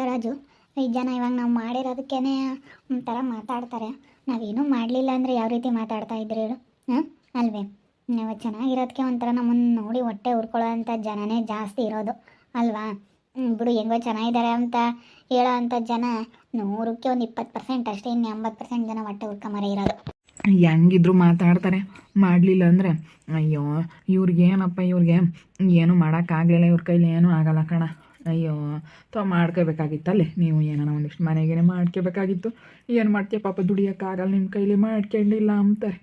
ರಾಜು. 5 ಜನ ಇವಾಗ ನಾವು ಮಾಡಿರೋದಕ್ಕೇ ಒಂಥರ ಮಾತಾಡ್ತಾರೆ. ನಾವೇನೂ ಮಾಡಲಿಲ್ಲ ಅಂದರೆ ಯಾವ ರೀತಿ ಮಾತಾಡ್ತಾ ಇದ್ರಿ ಹೇಳು? ಹಾಂ ಅಲ್ವೇ? ನಾವು ಚೆನ್ನಾಗಿರೋದಕ್ಕೆ ಒಂಥರ ನಮ್ಮನ್ನು ನೋಡಿ ಹೊಟ್ಟೆ ಉರ್ಕೊಳ್ಳೋ ಅಂಥ ಜನನೇ ಜಾಸ್ತಿ ಇರೋದು ಅಲ್ವಾ? ಬಿಡು, ಹೆಂಗೋ ಚೆನ್ನಾಗಿದ್ದಾರೆ ಅಂತ ಹೇಳೋ ಅಂಥ ಜನ 100ಕ್ಕೆ ಒಂದು 20% ಅಷ್ಟೇ. ಇನ್ನು 80% ಜನ ಹೊಟ್ಟೆ ಉರ್ಕೊಂಬರೇ ಇರೋದು. ಹೆಂಗಿದ್ರು ಮಾತಾಡ್ತಾರೆ. ಮಾಡಲಿಲ್ಲ ಅಂದರೆ ಅಯ್ಯೋ ಇವ್ರಿಗೇನಪ್ಪ, ಇವ್ರಿಗೆ ಏನೂ ಮಾಡೋಕ್ಕಾಗಲಿಲ್ಲ, ಇವ್ರ ಕೈಲಿ ಏನೂ ಆಗಲ್ಲ ಕಣ, ಅಯ್ಯೋ ಮಾಡ್ಕೋಬೇಕಾಗಿತ್ತಲ್ಲೇ ನೀವು ಏನಾನ ಒಂದಿಷ್ಟು ಮನೆಗೇನೆ ಮಾಡ್ಕೋಬೇಕಾಗಿತ್ತು. ಏನು ಮಾಡ್ತೀಯ ಪಾಪ, ದುಡಿಯೋಕ್ಕಾಗಲ್ಲ ನಿಮ್ಮ ಕೈಲಿ, ಮಾಡ್ಕೊಂಡಿಲ್ಲ ಅಂತಾರೆ.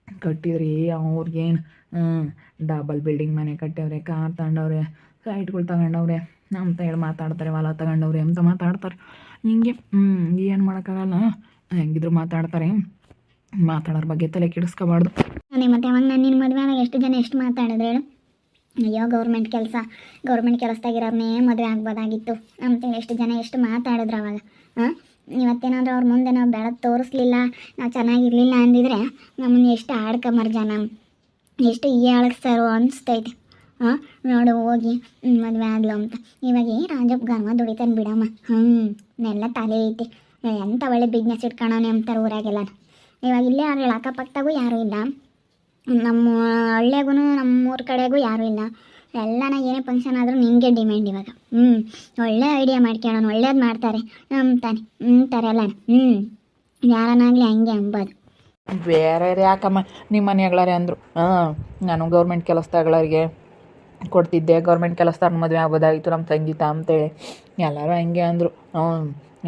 ಕಟ್ಟಿದ್ರಿ ಅವ್ರಿಗೇನು ಡಬಲ್ ಬಿಲ್ಡಿಂಗ್ ಮನೆ ಕಟ್ಟವ್ರೆ, ಕಾರ್ ತಗೊಂಡವ್ರೆ, ಸೈಟ್ಗಳು ತಗೊಂಡವ್ರೆ ಅಂತ ಹೇಳಿ ಮಾತಾಡ್ತಾರೆ. ಹೊಲ ತಗೊಂಡವ್ರೆ ಅಂತ ಮಾತಾಡ್ತಾರೆ. ಹಿಂಗೆ ಏನು ಮಾಡೋಕ್ಕಾಗಲ್ಲ, ಹೆಂಗಿದ್ರು ಮಾತಾಡ್ತಾರೆ. ಮಾತಾಡೋರ ಬಗ್ಗೆ ತಲೆ ಕೆಡಿಸ್ಕೋಬಾರ್ದು. ಅದೇ ಮತ್ತೆ ಅವಾಗ ನಾನು ನಿನ್ನ ಮದುವೆ ಆದಾಗ ಎಷ್ಟು ಜನ ಎಷ್ಟು ಮಾತಾಡಿದ್ರೆ ಹೇಳು? ಅಯ್ಯೋ ಗೌರ್ಮೆಂಟ್ ಕೆಲಸದಾಗಿರೋರ್ನೇ ಮದುವೆ ಆಗ್ಬೋದಾಗಿತ್ತು ಅಂತೇಳಿ ಎಷ್ಟು ಜನ ಎಷ್ಟು ಮಾತಾಡಿದ್ರು ಅವಾಗ. ಇವತ್ತೇನಾದರೂ ಅವ್ರ ಮುಂದೆ ನಾವು ಬೆಳಕು ತೋರಿಸ್ಲಿಲ್ಲ, ನಾವು ಚೆನ್ನಾಗಿರಲಿಲ್ಲ ಅಂದಿದ್ರೆ ನಮ್ಮನ್ನು ಎಷ್ಟು ಆಡ್ಕೊಂಬರ್ ಜನ, ಎಷ್ಟು ಹೀಯಾಳಿಸ್ತಾರೋ ಅನಿಸ್ತೈತೆ. ನೋಡು ಹೋಗಿ ಮದುವೆ ಆಗ್ಲು ಅಂತ. ಇವಾಗ ರಾಜಪ್ಪ ಗರ್ಮ ದುಡಿತಾನೆ ಬಿಡಮ್ಮ. ನೆಲ್ಲ ತಲೆ ಐತಿ, ಎಂಥ ಒಳ್ಳೆ ಬಿಸ್ನೆಸ್ ಇಟ್ಕೊಳ್ಳೋನೆ ಅಂತಾರೆ ಊರಾಗೆಲ್ಲ. ಇವಾಗ ಇಲ್ಲೇ ಯಾರು ಅಕ್ಕಪಕ್ಕದಾಗೂ ಯಾರೂ ಇಲ್ಲ, ನಮ್ಮ ಹಳ್ಳಿಯಾಗೂ ನಮ್ಮೂರ ಕಡೆಗೂ ಯಾರೂ ಇಲ್ಲ. ಎಲ್ಲನ ಏನೇ ಫಂಕ್ಷನ್ ಆದರೂ ನಿನಗೆ ಡಿಮ್ಯಾಂಡ್ ಇವಾಗ. ಒಳ್ಳೆ ಐಡಿಯಾ ಮಾಡ್ಕೊಳ್ಳೋಣ, ಒಳ್ಳೇದು ಮಾಡ್ತಾರೆ ಅಂತಾನೆ ಅಂತಾರೆಲ್ಲ. ಯಾರನ್ನಾಗಲಿ ಹಂಗೆ ಅಂಬೋದು. ಬೇರೆ ಯಾಕಮ್ಮ ನಿಮ್ಮ ಮನೆಗಳಾರೆ ಅಂದರು. ನಾನು ಗೌರ್ಮೆಂಟ್ ಕೆಲಸದಗಳಿಗೆ ಕೊಡ್ತಿದ್ದೆ, ಗೌರ್ಮೆಂಟ್ ಕೆಲಸದವ್ರ ಮದುವೆ ಆಗ್ಬೋದಾಗಿತ್ತು ನಮ್ಮ ಸಂಗೀತ ಅಂತೇಳಿ ಎಲ್ಲರೂ ಹಂಗೆ ಅಂದರು.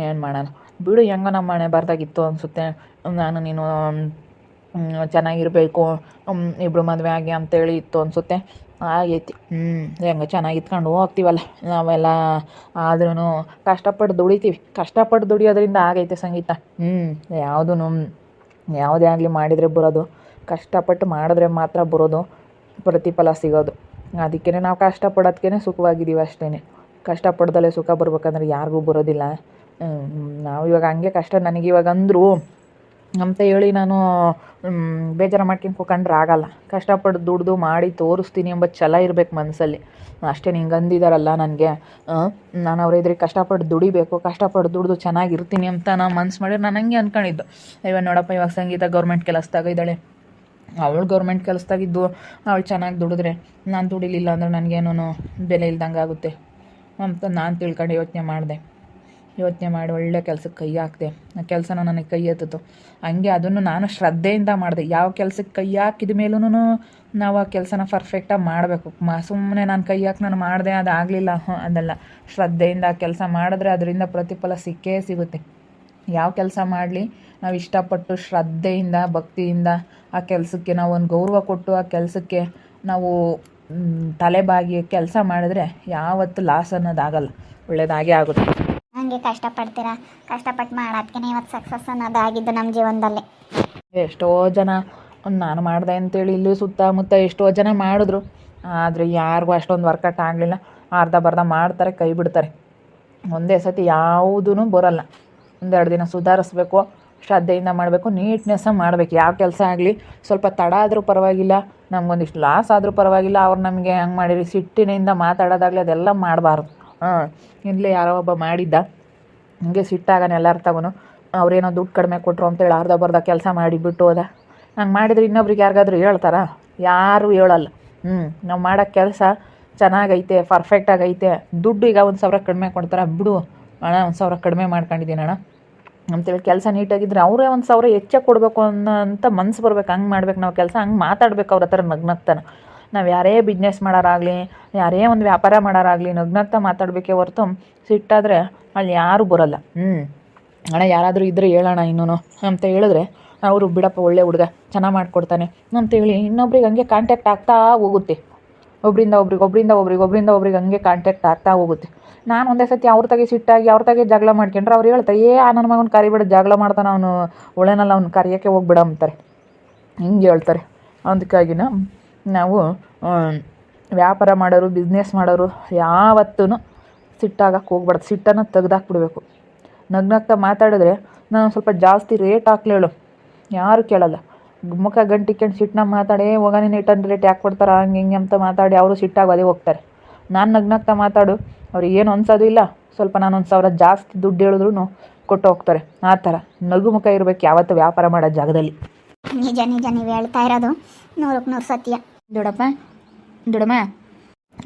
ಏನು ಮಾಡೋಣ ಬಿಡು, ಹೆಂಗೋ ನಮ್ಮ ಮನೆ ಬರ್ದಾಗಿತ್ತು ಅನಿಸುತ್ತೆ. ನಾನು ನೀನು ಚೆನ್ನಾಗಿರಬೇಕು, ಇಬ್ಬರು ಮದುವೆ ಆಗಿ ಅಂತೇಳಿ ಇತ್ತು ಅನಿಸುತ್ತೆ. ಆಗೈತಿ. ಹೆಂಗೆ ಚೆನ್ನಾಗಿ ಇತ್ಕೊಂಡು ಹೋಗ್ತೀವಲ್ಲ ನಾವೆಲ್ಲ. ಆದ್ರೂ ಕಷ್ಟಪಟ್ಟು ದುಡಿತೀವಿ, ಕಷ್ಟಪಟ್ಟು ದುಡಿಯೋದ್ರಿಂದ ಆಗೈತೆ ಸಂಗೀತ. ಯಾವುದೇ ಆಗಲಿ ಮಾಡಿದರೆ ಬರೋದು, ಕಷ್ಟಪಟ್ಟು ಮಾಡಿದ್ರೆ ಮಾತ್ರ ಬರೋದು, ಪ್ರತಿಫಲ ಸಿಗೋದು. ಅದಕ್ಕೇ ನಾವು ಕಷ್ಟಪಡೋದಕ್ಕೇ ಸುಖವಾಗಿದ್ದೀವಿ ಅಷ್ಟೇ. ಕಷ್ಟಪಡ್ದಲ್ಲೇ ಸುಖ ಬರ್ಬೇಕಂದ್ರೆ ಯಾರಿಗೂ ಬರೋದಿಲ್ಲ. ನಾವು ಇವಾಗ ಹಂಗೆ ಕಷ್ಟ ನನಗಿವಾಗ ಅಂದರು ಅಂತ ಹೇಳಿ ನಾನು ಬೇಜಾರು ಮಾಡ್ಕೊಂಡು ಕೂತ್ಕೊಂಡ್ರೆ ಆಗಲ್ಲ. ಕಷ್ಟಪಟ್ಟು ದುಡ್ದು ಮಾಡಿ ತೋರಿಸ್ತೀನಿ ಎಂಬ ಛಲ ಇರಬೇಕು ಮನಸ್ಸಲ್ಲಿ ಅಷ್ಟೇ. ಹಿಂಗೆ ಅಂದಿದ್ದಾರಲ್ಲ ನನಗೆ, ನಾನು ಅವ್ರ ಎದುರಿಗೆ ಕಷ್ಟಪಟ್ಟು ದುಡಿಬೇಕು, ಕಷ್ಟಪಟ್ಟು ದುಡ್ದು ಚೆನ್ನಾಗಿರ್ತೀನಿ ಅಂತ ನಾನು ಮನ್ಸು ಮಾಡಿದ್ರೆ ನಾನು ಹಂಗೆ ಅಂದ್ಕೊಂಡಿದ್ದು. ಇವಾಗ ನೋಡಪ್ಪ, ಇವಾಗ ಸಂಗೀತ ಗೌರ್ಮೆಂಟ್ ಕೆಲಸದಾಗ ಇದ್ದಾಳೆ. ಅವಳು ಗೌರ್ಮೆಂಟ್ ಕೆಲಸದಾಗಿದ್ದು ಅವಳು ಚೆನ್ನಾಗಿ ದುಡಿದ್ರೆ, ನಾನು ದುಡಿಲಿಲ್ಲ ಅಂದ್ರೆ ನನಗೇನೋ ಬೆಲೆ ಇಲ್ದಂಗೆ ಆಗುತ್ತೆ ಅಂತ ನಾನು ತಿಳ್ಕೊಂಡು ಯೋಚನೆ ಮಾಡಿ ಒಳ್ಳೆ ಕೆಲಸಕ್ಕೆ ಕೈ ಹಾಕಿದೆ. ಆ ಕೆಲಸನ ನನಗೆ ಕೈ ಎತ್ತಿತು. ಹಂಗೆ ಅದನ್ನು ನಾನು ಶ್ರದ್ಧೆಯಿಂದ ಮಾಡಿದೆ. ಯಾವ ಕೆಲಸಕ್ಕೆ ಕೈ ಹಾಕಿದ ಮೇಲೂ ನಾವು ಆ ಕೆಲಸನ ಪರ್ಫೆಕ್ಟಾಗಿ ಮಾಡಬೇಕು. ಸುಮ್ಮನೆ ನಾನು ಕೈ ಹಾಕಿ ನಾನು ಮಾಡಿದೆ ಅದಾಗಲಿಲ್ಲ ಅದೆಲ್ಲ. ಶ್ರದ್ಧೆಯಿಂದ ಆ ಕೆಲಸ ಮಾಡಿದ್ರೆ ಅದರಿಂದ ಪ್ರತಿಫಲ ಸಿಕ್ಕೇ ಸಿಗುತ್ತೆ. ಯಾವ ಕೆಲಸ ಮಾಡಲಿ ನಾವು ಇಷ್ಟಪಟ್ಟು ಶ್ರದ್ಧೆಯಿಂದ ಭಕ್ತಿಯಿಂದ ಆ ಕೆಲಸಕ್ಕೆ ನಾವು ಒಂದು ಗೌರವ ಕೊಟ್ಟು ಆ ಕೆಲಸಕ್ಕೆ ನಾವು ತಲೆಬಾಗಿ ಕೆಲಸ ಮಾಡಿದ್ರೆ ಯಾವತ್ತೂ ಲಾಸ್ ಅನ್ನೋದಾಗಲ್ಲ, ಒಳ್ಳೆಯದಾಗೇ ಆಗುತ್ತೆ. ಹಂಗೆ ಕಷ್ಟಪಟ್ಟು ಮಾಡೋದಕ್ಕೆ ಇವತ್ತು ಸಕ್ಸಸ್ ಅನ್ನೋದಾಗಿದ್ದು ನಮ್ಮ ಜೀವನದಲ್ಲಿ. ಎಷ್ಟೋ ಜನ ನಾನು ಮಾಡಿದೆ ಅಂತೇಳಿ ಇಲ್ಲಿ ಸುತ್ತಮುತ್ತ ಎಷ್ಟೋ ಜನ ಮಾಡಿದ್ರು, ಆದರೆ ಯಾರಿಗೂ ಅಷ್ಟೊಂದು ವರ್ಕೌಟ್ ಆಗಲಿಲ್ಲ. ಅರ್ಧ ಬರ್ಧ ಮಾಡ್ತಾರೆ, ಕೈ ಬಿಡ್ತಾರೆ. ಒಂದೇ ಸತಿ ಯಾವುದೂ ಬರೋಲ್ಲ. 1-2 ದಿನ ಸುಧಾರಿಸ್ಬೇಕು, ಶ್ರದ್ಧೆಯಿಂದ ಮಾಡಬೇಕು, ನೀಟ್ನೆಸ್ಸಾಗಿ ಮಾಡಬೇಕು. ಯಾವ ಕೆಲಸ ಆಗಲಿ ಸ್ವಲ್ಪ ತಡ ಆದರೂ ಪರವಾಗಿಲ್ಲ, ನಮಗೊಂದಿಷ್ಟು ಲಾಸ್ ಆದರೂ ಪರವಾಗಿಲ್ಲ. ಅವ್ರು ನಮಗೆ ಹಂಗೆ ಮಾಡಿರಿ ಸಿಟ್ಟಿನಿಂದ ಮಾತಾಡೋದಾಗಲಿ ಅದೆಲ್ಲ ಮಾಡಬಾರ್ದು. ಇಲ್ಲೇ ಯಾರೋ ಒಬ್ಬ ಮಾಡಿದ್ದ ಹಂಗೆ ಸಿಟ್ಟಾಗನೆ ಎಲ್ಲರ ತಗೋನು ಅವ್ರೇನೋ ದುಡ್ಡು ಕಡಿಮೆ ಕೊಟ್ಟರು ಅಂತೇಳಿ ಅರ್ಧ ಬರ್ಧ ಕೆಲಸ ಮಾಡಿಬಿಟ್ಟು ಹೋದ. ಹಂಗೆ ಮಾಡಿದರೆ ಇನ್ನೊಬ್ರಿಗೆ ಯಾರಿಗಾದ್ರೂ ಹೇಳ್ತಾರಾ? ಯಾರೂ ಹೇಳಲ್ಲ. ನಾವು ಮಾಡೋ ಕೆಲಸ ಚೆನ್ನಾಗೈತೆ, ಪರ್ಫೆಕ್ಟಾಗೈತೆ, ದುಡ್ಡು ಈಗ 1,000 ಕಡಿಮೆ ಕೊಡ್ತಾರೆ, ಬಿಡು ಅಣ್ಣ 1,000 ಕಡಿಮೆ ಮಾಡ್ಕೊಂಡಿದ್ದೀನಿ ಅಣ್ಣ ಅಂತೇಳಿ ಕೆಲಸ ನೀಟಾಗಿದ್ದರೆ ಅವರೇ 1,000 ಹೆಚ್ಚಾಗಿ ಕೊಡಬೇಕು ಅನ್ನೋಂಥ ಮನ್ಸು ಬರ್ಬೇಕು. ಹಂಗೆ ಮಾಡ್ಬೇಕು ನಾವು ಕೆಲಸ, ಹಂಗೆ ಮಾತಾಡ್ಬೇಕು ಅವ್ರ ಹತ್ರ ನಗ್ನಗ್ತಾನೆ. ನಾವು ಯಾರೇ ಬಿಸ್ನೆಸ್ ಮಾಡೋರಾಗಲಿ, ಯಾರೇ ಒಂದು ವ್ಯಾಪಾರ ಮಾಡೋರಾಗಲಿ ನಗ್ನಗ್ತಾ ಮಾತಾಡಬೇಕೇ ಹೊರತು ಸಿಟ್ಟಾದರೆ ಅಲ್ಲಿ ಯಾರೂ ಬರೋಲ್ಲ. ಅಣ್ಣ ಯಾರಾದರೂ ಇದ್ದರೆ ಹೇಳೋಣ ಇನ್ನೂ ಅಂತ ಹೇಳಿದ್ರೆ ಅವರು ಬಿಡಪ್ಪ ಒಳ್ಳೆ ಹುಡುಗ ಚೆನ್ನಾಗಿ ಮಾಡಿಕೊಡ್ತಾನೆ ಅಂತೇಳಿ ಇನ್ನೊಬ್ರಿಗೆ ಹಂಗೆ ಕಾಂಟ್ಯಾಕ್ಟ್ ಆಗ್ತಾ ಹೋಗುತ್ತೆ. ಒಬ್ಬರಿಂದ ಒಬ್ರಿಗೆ ಹಂಗೆ ಕಾಂಟ್ಯಾಕ್ಟ್ ಆಗ್ತಾ ಹೋಗುತ್ತೆ. ನಾನು ಒಂದೇ ಸತಿ ಅವ್ರ ತಾಗೆ ಸಿಟ್ಟಾಗಿ ಅವ್ರ ತಾಗೆ ಜಗಳ ಮಾಡ್ಕೊಂಡ್ರೆ ಅವ್ರು ಹೇಳ್ತಾರೆ, ನನ್ನ ಮಗನ ಕರಿಬೇಡ, ಜಗಳ ಮಾಡ್ತಾನೆ ಅವನು, ಒಳ್ಳೆನಲ್ಲ ಅವ್ನು ಕರಿಯೋಕ್ಕೆ ಹೋಗ್ಬಿಡ ಅಂತಾರೆ. ಹಿಂಗೆ ಹೇಳ್ತಾರೆ. ಅದಕ್ಕಾಗಿನ ನಾವು ವ್ಯಾಪಾರ ಮಾಡೋರು, ಬಿಸ್ನೆಸ್ ಮಾಡೋರು ಯಾವತ್ತೂ ಸಿಟ್ಟಾಗಕ್ಕೆ ಹೋಗ್ಬಾರ್ದು. ಸಿಟ್ಟನ್ನು ತೆಗ್ದಾಕ್ಬಿಡ್ಬೇಕು. ನಗ್ನಗ್ತಾ ಮಾತಾಡಿದ್ರೆ ನಾನು ಸ್ವಲ್ಪ ಜಾಸ್ತಿ ರೇಟ್ ಹಾಕ್ಲೇಳು, ಯಾರು ಕೇಳಲ್ಲ. ಮುಖ ಗಂಟಿಕೊಂಡು ಸಿಟ್ಟನ್ನ ಮಾತಾಡಿ ಹೋಗಾನೆ 800 ರೇಟ್ ಯಾಕೆ ಕೊಡ್ತಾರೆ ಹಂಗೆ ಹಿಂಗೆ ಅಂತ ಮಾತಾಡಿ ಅವರು ಸಿಟ್ಟಾಗಿ ಅದೇ ಹೋಗ್ತಾರೆ. ನಾನು ನಗ್ನಗ್ತಾ ಮಾತಾಡು, ಅವ್ರಿಗೆ ಏನು ಅನ್ಸೋದು ಇಲ್ಲ, ಸ್ವಲ್ಪ ನಾನೊಂದು 1,000 ಜಾಸ್ತಿ ದುಡ್ಡು ಹೇಳಿದ್ರು ಕೊಟ್ಟು ಹೋಗ್ತಾರೆ. ಆ ಥರ ನಗುಮುಖ ಇರಬೇಕು ಯಾವತ್ತೂ ವ್ಯಾಪಾರ ಮಾಡೋ ಜಾಗದಲ್ಲಿ. ನಿಜ ನಿಜ ನೀವು ಹೇಳ್ತಾ ಇರೋದು 100% ಸತ್ಯ. ದೊಡ್ಡಪ್ಪ ದೊಡ್ಡಮ್ಮ,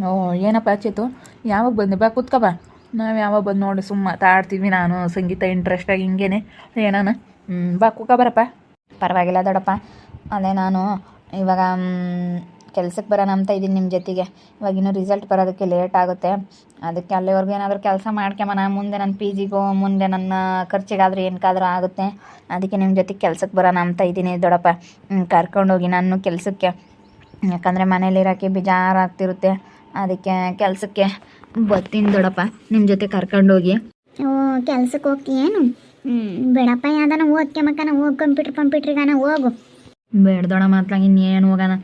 ಓ ಏನಪ್ಪ ಚೇತು, ಯಾವಾಗ ಬಂದೆ? ಬಾ ಕೂತ್ಕೊ ಬಾ. ನಾವು ಯಾವಾಗ ಬಂದು ನೋಡಿ ಸುಮ್ಮ ಮಾತಾಡ್ತೀವಿ, ನಾನು ಸಂಗೀತ ಇಂಟ್ರೆಸ್ಟಾಗಿ ಹಿಂಗೇನೆ ಏನಾನ. ಬಾ ಕೂತ್ಕೊ ಬರಪ್ಪ. ಪರವಾಗಿಲ್ಲ ದೊಡ್ಡಪ್ಪ, ಅದೇ ನಾನು ಇವಾಗ ಕೆಲ್ಸಕ್ಕೆ ಬರೋಣ ಅಂತ ಇದ್ದೀನಿ ನಿಮ್ಮ ಜೊತೆಗೆ. ಇವಾಗ ಇನ್ನೂ ರಿಸಲ್ಟ್ ಬರೋದಕ್ಕೆ ಲೇಟ್ ಆಗುತ್ತೆ. ಅದಕ್ಕೆ ಅಲ್ಲಿವರೆಗೂ ಏನಾದರೂ ಕೆಲಸ ಮಾಡ್ಕೊಂಬನ, ಮುಂದೆ ನನ್ನ ಪಿ ಜಿಗೋ ಮುಂದೆ ನನ್ನ ಖರ್ಚಿಗಾದರೂ ಏನಕ್ಕಾದರೂ ಆಗುತ್ತೆ. ಅದಕ್ಕೆ ನಿಮ್ಮ ಜೊತೆಗೆ ಕೆಲ್ಸಕ್ಕೆ ಬರೋಣ ಅಂತ ಇದ್ದೀನಿ ದೊಡ್ಡಪ್ಪ. ಕರ್ಕೊಂಡೋಗಿ ನಾನು ಕೆಲಸಕ್ಕೆ, ಯಾಕಂದರೆ ಮನೇಲಿರೋಕ್ಕೆ ಬೇಜಾರಾಗ್ತಿರುತ್ತೆ. ಅದಕ್ಕೆ ಕೆಲಸಕ್ಕೆ ಬರ್ತೀನಿ ದೊಡ್ಡಪ್ಪ, ನಿಮ್ಮ ಜೊತೆ ಕರ್ಕೊಂಡೋಗಿ. ಓ ಕೆಲ್ಸಕ್ಕೆ ಹೋಗ್ತೀಯೇನು? ಬೇಡಪ್ಪ, ಯಾವ್ದಾನ ಓದ್ಕೊಂಬಕ್ಕನ ಹೋಗಿ ಕಂಪ್ಯೂಟ್ರಿಗಾನ ಹೋಗು. ಬೇಡ ದೊಡ್ಡಮ್ಮ, ಅತ್ಲಾಗ ಇನ್ನೇನು ಹೋಗೋಣ,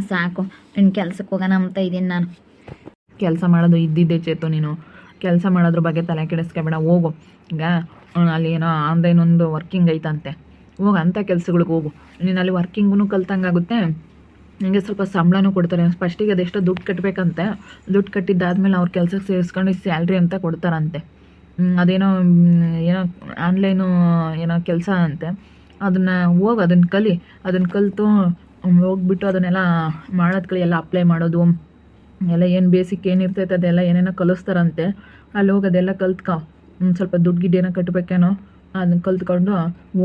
ಸಾಕು. ಇನ್ನು ಕೆಲ್ಸಕ್ಕೆ ಹೋಗೋಣ ಅಂತ ಇದ್ದೀನಿ ನಾನು. ಕೆಲಸ ಮಾಡೋದು ಇದ್ದಿದ್ದೆ ಚೇತು, ನೀನು ಕೆಲಸ ಮಾಡೋದ್ರ ಬಗ್ಗೆ ತಲೆ ಕೆಡಿಸ್ಕೊಬೇಡ. ಹೋಗು. ಈಗ ಅಲ್ಲಿ ಏನೋ ಆನ್ಲೈನ್ ಒಂದು ವರ್ಕಿಂಗ್ ಐತಂತೆ, ಹೋಗು. ಅಂಥ ಕೆಲ್ಸಗಳಿಗೆ ಹೋಗು. ನೀನು ಅಲ್ಲಿ ವರ್ಕಿಂಗೂ ಕಲ್ತಂಗಾಗುತ್ತೆ, ನಿಮಗೆ ಸ್ವಲ್ಪ ಸಂಬಳನೂ ಕೊಡ್ತಾರೆ. ಫಸ್ಟಿಗೆ ಅದೆಷ್ಟೋ ದುಡ್ಡು ಕಟ್ಟಬೇಕಂತೆ. ದುಡ್ಡು ಕಟ್ಟಿದ್ದಾದ್ಮೇಲೆ ಅವ್ರ ಕೆಲಸಕ್ಕೆ ಸೇರಿಸ್ಕೊಂಡು ಸ್ಯಾಲ್ರಿ ಅಂತ ಕೊಡ್ತಾರಂತೆ. ಅದೇನೋ ಏನೋ ಆನ್ಲೈನು ಏನೋ ಕೆಲಸ ಅಂತೆ. ಅದನ್ನು ಹೋಗಿ ಅದನ್ನು ಕಲಿ. ಅದನ್ನು ಕಲಿತು ಹೋಗ್ಬಿಟ್ಟು ಅದನ್ನೆಲ್ಲ ಮಾಡೋದ್ಗಳು ಎಲ್ಲ ಅಪ್ಲೈ ಮಾಡೋದು ಎಲ್ಲ ಏನು ಬೇಸಿಕ್ ಏನಿರ್ತೈತೆ ಅದೆಲ್ಲ ಏನೇನೋ ಕಲಿಸ್ತಾರಂತೆ. ಅಲ್ಲಿ ಹೋಗಿ ಅದೆಲ್ಲ ಕಲ್ತ್ಕೊ. ಸ್ವಲ್ಪ ದುಡ್ಡು ಗಿಡ್ಡು ಏನೋ ಕಟ್ಟಬೇಕೇನೋ, ಅದನ್ನ ಕಲ್ತ್ಕೊಂಡು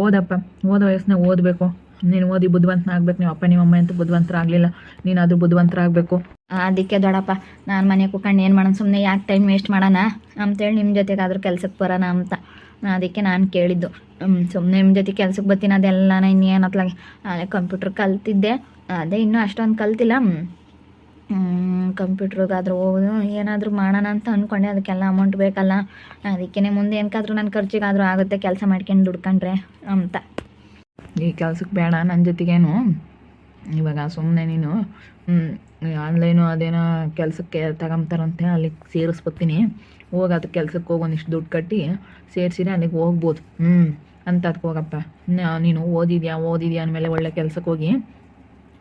ಓದಪ್ಪ. ಓದೋ ವಯಸ್ಸನ್ನ ಓದಬೇಕು. ನೀನು ಓದಿ ಬುದ್ಧಿವಂತನಾಗಬೇಕು. ನಿಮ್ಮ ಅಪ್ಪ ನಿಮ್ಮ ಅಮ್ಮ ಅಂತ ಬುದ್ಧಿವಂತರಾಗಲಿಲ್ಲ, ನೀನಾದರೂ ಬುದ್ಧಿವಂತರಾಗಬೇಕು. ಅದಕ್ಕೆ ದೊಡ್ಡಪ್ಪ, ನಾನು ಮನೆ ಕೂತ್ಕೊಂಡು ಏನು ಮಾಡೋಣ, ಸುಮ್ಮನೆ ಯಾಕೆ ಟೈಮ್ ವೇಸ್ಟ್ ಮಾಡೋಣ ಅಂತೇಳಿ ನಿಮ್ಮ ಜೊತೆಗಾದರೂ ಕೆಲ್ಸಕ್ಕೆ ಬರೋಣ ಅಂತ. ಅದಕ್ಕೆ ನಾನು ಕೇಳಿದ್ದು. ಸುಮ್ಮನೆ ನಿಮ್ಮ ಜೊತೆ ಕೆಲ್ಸಕ್ಕೆ ಬರ್ತೀನಿ, ಅದೆಲ್ಲ ಇನ್ನೇನು ಅತ್ಲಾಗೆ ಅದೇ ಕಂಪ್ಯೂಟ್ರ್ ಕಲ್ತಿದ್ದೆ. ಅದೇ ಇನ್ನೂ ಅಷ್ಟೊಂದು ಕಲ್ತಿಲ್ಲ. ಕಂಪ್ಯೂಟ್ರಿಗಾದರೂ ಹೋಗೋದು ಏನಾದರೂ ಮಾಡೋಣ ಅಂತ ಅಂದ್ಕೊಂಡೆ. ಅದಕ್ಕೆಲ್ಲ ಅಮೌಂಟ್ ಬೇಕಲ್ಲ. ಅದಕ್ಕೆ ಮುಂದೆ ಏನಕ್ಕಾದ್ರೂ ನನ್ನ ಖರ್ಚಿಗಾದರೂ ಆಗುತ್ತೆ ಕೆಲಸ ಮಾಡ್ಕೊಂಡು ದುಡ್ಕೊಂಡ್ರೆ ಅಂತ. ಈ ಕೆಲ್ಸಕ್ಕೆ ಬೇಡ ನನ್ನ ಜೊತೆಗೇನು. ಇವಾಗ ಸುಮ್ಮನೆ ನೀನು ಆನ್ಲೈನು ಅದೇನೋ ಕೆಲಸಕ್ಕೆ ತಗೊಂತಾರಂತೆ, ಅಲ್ಲಿಗೆ ಸೇರಿಸ್ಬತ್ತೀನಿ. ಹೋಗಿ ಅದಕ್ಕೆ ಕೆಲ್ಸಕ್ಕೆ ಹೋಗಿ ಒಂದಿಷ್ಟು ದುಡ್ಡು ಕಟ್ಟಿ ಸೇರಿಸಿದ್ರೆ ಅಲ್ಲಿಗೆ ಹೋಗ್ಬೋದು. ಅಂತ ಅದಕ್ಕೆ ಹೋಗಪ್ಪ. ನೀನು ಓದಿದ್ಯಾ ಅಂದಮೇಲೆ ಒಳ್ಳೆ ಕೆಲ್ಸಕ್ಕೆ ಹೋಗಿ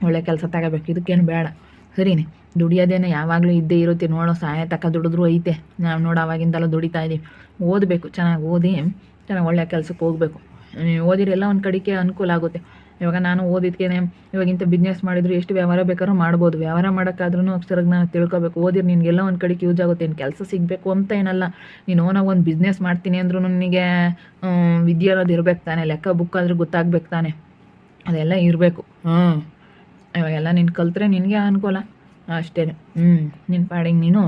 ಒಳ್ಳೆ ಕೆಲಸ ತಗೋಬೇಕು. ಇದಕ್ಕೇನು ಬೇಡ, ಸರಿನೇ. ದುಡಿಯೋದೇನೋ ಯಾವಾಗಲೂ ಇದ್ದೇ ಇರುತ್ತೆ. ನೋಡೋ ಸಹಾಯ ತಕ್ಕ ದುಡಿದ್ರೂ ಐತೆ. ನಾವು ನೋಡು ಅವಾಗಿಂದೆಲ್ಲ ದುಡಿತಾ ಇದ್ದೀವಿ. ಓದಬೇಕು, ಚೆನ್ನಾಗಿ ಓದಿ ಚೆನ್ನಾಗಿ ಒಳ್ಳೆ ಕೆಲಸಕ್ಕೆ ಹೋಗಬೇಕು. ಓದಿರೆಲ್ಲ ಒಂದು ಕಡೆಗೆ ಅನುಕೂಲ ಆಗುತ್ತೆ. ಇವಾಗ ನಾನು ಓದಿದ್ಕೇನೆ ಇವಾಗಿಂತ ಬಿಸ್ನೆಸ್ ಮಾಡಿದ್ರು ಎಷ್ಟು ವ್ಯವಹಾರ ಬೇಕಾದ್ರೂ ಮಾಡ್ಬೋದು. ವ್ಯವಹಾರ ಮಾಡೋಕ್ಕಾದ್ರೂ ಅಕ್ಷರಕ್ಕೆ ನಾನು ತಿಳ್ಕೊಬೇಕು. ಓದಿರಿ ನಿನಗೆಲ್ಲ ಒಂದು ಕಡೆಗೆ ಯೂಸ್ ಆಗುತ್ತೆ. ಏನು ಕೆಲಸ ಸಿಗಬೇಕು ಅಂತ ಏನಲ್ಲ, ನೀನು ಓನಾಗಿ ಒಂದು ಬಿಸ್ನೆಸ್ ಮಾಡ್ತೀನಿ ಅಂದ್ರೂ ನಿನಗೆ ವಿದ್ಯೆ ಅನ್ನೋದು ಇರ್ಬೇಕು ತಾನೆ. ಲೆಕ್ಕ ಬುಕ್ ಆದರೂ ಗೊತ್ತಾಗ್ಬೇಕು ತಾನೆ, ಅದೆಲ್ಲ ಇರಬೇಕು. ಇವಾಗೆಲ್ಲ ನೀನು ಕಲ್ತ್ರೆ ನಿನಗೆ ಅನುಕೂಲ ಅಷ್ಟೇ. ನಿನ್ನ ಪಾಡಿಗೆ ನೀನು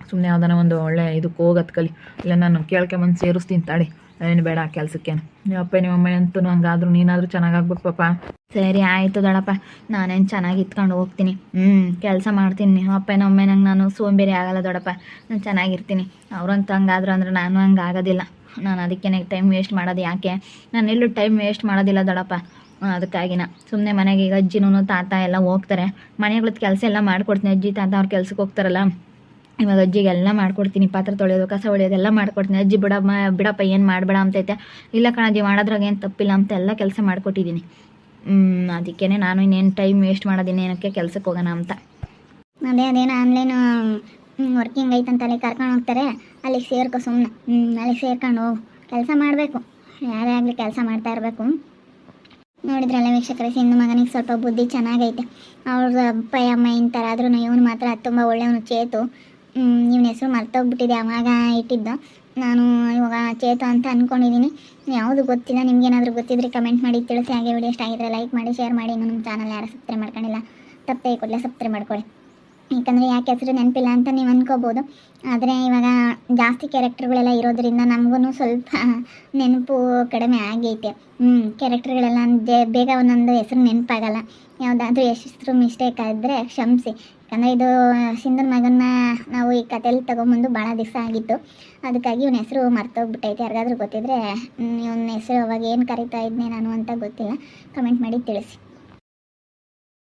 ಸುಮ್ಮನೆ ಯಾವ್ದಾನ ಒಂದು ಒಳ್ಳೆ ಇದಕ್ಕೆ ಹೋಗೋದು ಕಲಿ. ಇಲ್ಲ ನಾನು ಕೇಳ್ಕೊಂಬಂದು ಸೇರಿಸ್ತೀನಿ ತಾಳಿ, ಏನು ಬೇಡ ಆ ಕೆಲಸಕ್ಕೇನು. ನಿಮ್ಮ ಅಪ್ಪ ನಿಮ್ಮ ಅಮ್ಮ ಅಂತೂ ಹಂಗಾದ್ರೂ ನೀನಾದರೂ ಚೆನ್ನಾಗಾಗ್ಬೇಕು ಪಾಪ. ಸರಿ ಆಯಿತು ದೊಡ್ಡಪ್ಪ, ನಾನೇನು ಚೆನ್ನಾಗಿ ಇತ್ಕೊಂಡು ಹೋಗ್ತೀನಿ. ಕೆಲಸ ಮಾಡ್ತೀನಿ. ನಿಮ್ಮ ಅಪ್ಪ ನಮ್ಮ ಅಮ್ಮ ನಂಗೆ ನಾನು ಸೋಂಬೇರಿ ಆಗಲ್ಲ ದೊಡ್ಡಪ್ಪ, ನಾನು ಚೆನ್ನಾಗಿರ್ತೀನಿ. ಅವ್ರಂತ ಹಂಗಾದ್ರು ಅಂದ್ರೆ ನಾನು ಹಂಗೆ ಆಗೋದಿಲ್ಲ. ನಾನು ಅದಕ್ಕೇ ಟೈಮ್ ವೇಸ್ಟ್ ಮಾಡೋದು ಯಾಕೆ, ನಾನು ಎಲ್ಲೂ ಟೈಮ್ ವೇಸ್ಟ್ ಮಾಡೋದಿಲ್ಲ ದೊಡ್ಡಪ್ಪ. ಅದಕ್ಕಾಗಿನ ಸುಮ್ಮನೆ ಮನೆಗೆ ಈಗ ಅಜ್ಜಿನೂ ತಾತ ಎಲ್ಲ ಹೋಗ್ತಾರೆ, ಮನೆಗಳದ್ದು ಕೆಲಸ ಎಲ್ಲ ಮಾಡ್ಕೊಡ್ತೀನಿ. ಅಜ್ಜಿ ತಾತ ಅವ್ರು ಕೆಲ್ಸಕ್ಕೆ ಹೋಗ್ತಾರಲ್ಲ, ಇವಾಗ ಅಜ್ಜಿಗೆಲ್ಲ ಮಾಡ್ಕೊಡ್ತೀನಿ. ಪಾತ್ರೆ ತೊಳೆಯೋದು ಕಸ ಹೊಳೆಯೋದೆಲ್ಲ ಮಾಡ್ಕೊಡ್ತೀನಿ. ಅಜ್ಜಿ ಬಿಡಪ್ಪ ಏನು ಮಾಡಬೇಡ ಅಂತೈತೆ. ಇಲ್ಲ ಕಣಜ್ಜಿ, ಮಾಡೋದ್ರಾಗ ಏನು ತಪ್ಪಿಲ್ಲ ಅಂತ ಎಲ್ಲ ಕೆಲಸ ಮಾಡಿಕೊಟ್ಟಿದ್ದೀನಿ. ಅದಕ್ಕೇ ನಾನು ಇನ್ನೇನು ಟೈಮ್ ವೇಸ್ಟ್ ಮಾಡೋದಿನ್ನ ಏನಕ್ಕೆ ಕೆಲಸಕ್ಕೆ ಹೋಗೋಣ ಅಂತ. ಅದೇನೋ ಆನ್ಲೈನು ವರ್ಕಿಂಗ್ ಐತಂತ ಅಲ್ಲಿಗೆ ಕರ್ಕೊಂಡು ಹೋಗ್ತಾರೆ, ಅಲ್ಲಿಗೆ ಸೇರ್ಕೊ ಸುಮ್ಮನೆ. ಅಲ್ಲಿಗೆ ಸೇರ್ಕೊಂಡು ಹೋಗು, ಕೆಲಸ ಮಾಡಬೇಕು. ಯಾರೇ ಆಗಲಿ ಕೆಲಸ ಮಾಡ್ತಾ ಇರಬೇಕು. ನೋಡಿದ್ರಲ್ಲ ವೀಕ್ಷಕರೇ, ಸಿಂಧು ಮಗನಿಗೆ ಸ್ವಲ್ಪ ಬುದ್ಧಿ ಚೆನ್ನಾಗೈತೆ. ಅವ್ರ ಅಪ್ಪ ಅಮ್ಮ ಇಂಥರಾದ್ರೂ ಇವನು ಮಾತ್ರ ತುಂಬ ಒಳ್ಳೆಯವನು ಚೇತು. ಇವನ ಹೆಸರು ಮರ್ತೋಗ್ಬಿಟ್ಟಿದೆ, ಅವಾಗ ಇಟ್ಟಿದ್ದು. ನಾನು ಇವಾಗ ಚೇತು ಅಂತ ಅಂದ್ಕೊಂಡಿದ್ದೀನಿ. ಯಾವುದು ಗೊತ್ತಿಲ್ಲ, ನಿಮ್ಗೇನಾದರೂ ಗೊತ್ತಿದ್ರೆ ಕಮೆಂಟ್ ಮಾಡಿ ತಿಳಿಸಿ. ಹಾಗೆ ವಿಡಿಯೋ ಇಷ್ಟ ಆಗಿದ್ರೆ ಲೈಕ್ ಮಾಡಿ, ಶೇರ್ ಮಾಡಿ. ಇನ್ನೂ ನಮ್ಮ ಚಾನಲ್ ಯಾರು ಸಬ್ಸ್ಕ್ರೈಬ್ ಮಾಡ್ಕೊಂಡಿಲ್ಲ ತಪ್ಪೇ ಕೂಡಲೇ ಸಬ್ಸ್ಕ್ರೈಬ್ ಮಾಡ್ಕೊಳ್ಳಿ. ಯಾಕಂದರೆ ಯಾಕೆ ಹೆಸರು ನೆನಪಿಲ್ಲ ಅಂತ ನೀವು ಅಂದ್ಕೋಬೋದು. ಆದರೆ ಇವಾಗ ಜಾಸ್ತಿ ಕ್ಯಾರೆಕ್ಟರ್ಗಳೆಲ್ಲ ಇರೋದ್ರಿಂದ ನಮಗೂ ಸ್ವಲ್ಪ ನೆನಪು ಕಡಿಮೆ ಆಗೈತೆ. ಕ್ಯಾರೆಕ್ಟರ್ಗಳೆಲ್ಲ ಬೇಗ ಒಂದೊಂದು ಹೆಸರು ನೆನಪಾಗಲ್ಲ. ಯಾವುದಾದ್ರೂ ಹೆಸರು ಮಿಸ್ಟೇಕ್ ಆದರೆ ಕ್ಷಮಿಸಿ. ಯಾಕಂದರೆ ಇದು ಸಿಂಧುನ ಮಗನ್ನ ನಾವು ಈ ಕಥೆಯಲ್ಲಿ ತೊಗೊಂಬಂದು ಭಾಳ ದಿವಸ ಆಗಿತ್ತು. ಅದಕ್ಕಾಗಿ ಇವನ ಹೆಸರು ಮರ್ತೋಗ್ಬಿಟ್ಟೈತೆ. ಯಾರಿಗಾದ್ರೂ ಗೊತ್ತಿದ್ದರೆ ಇವನ ಹೆಸರು ಅವಾಗ ಏನು ಕರೀತಾ ಇದ್ದೆ ನಾನು ಅಂತ ಗೊತ್ತಿಲ್ಲ, ಕಮೆಂಟ್ ಮಾಡಿ ತಿಳಿಸಿ.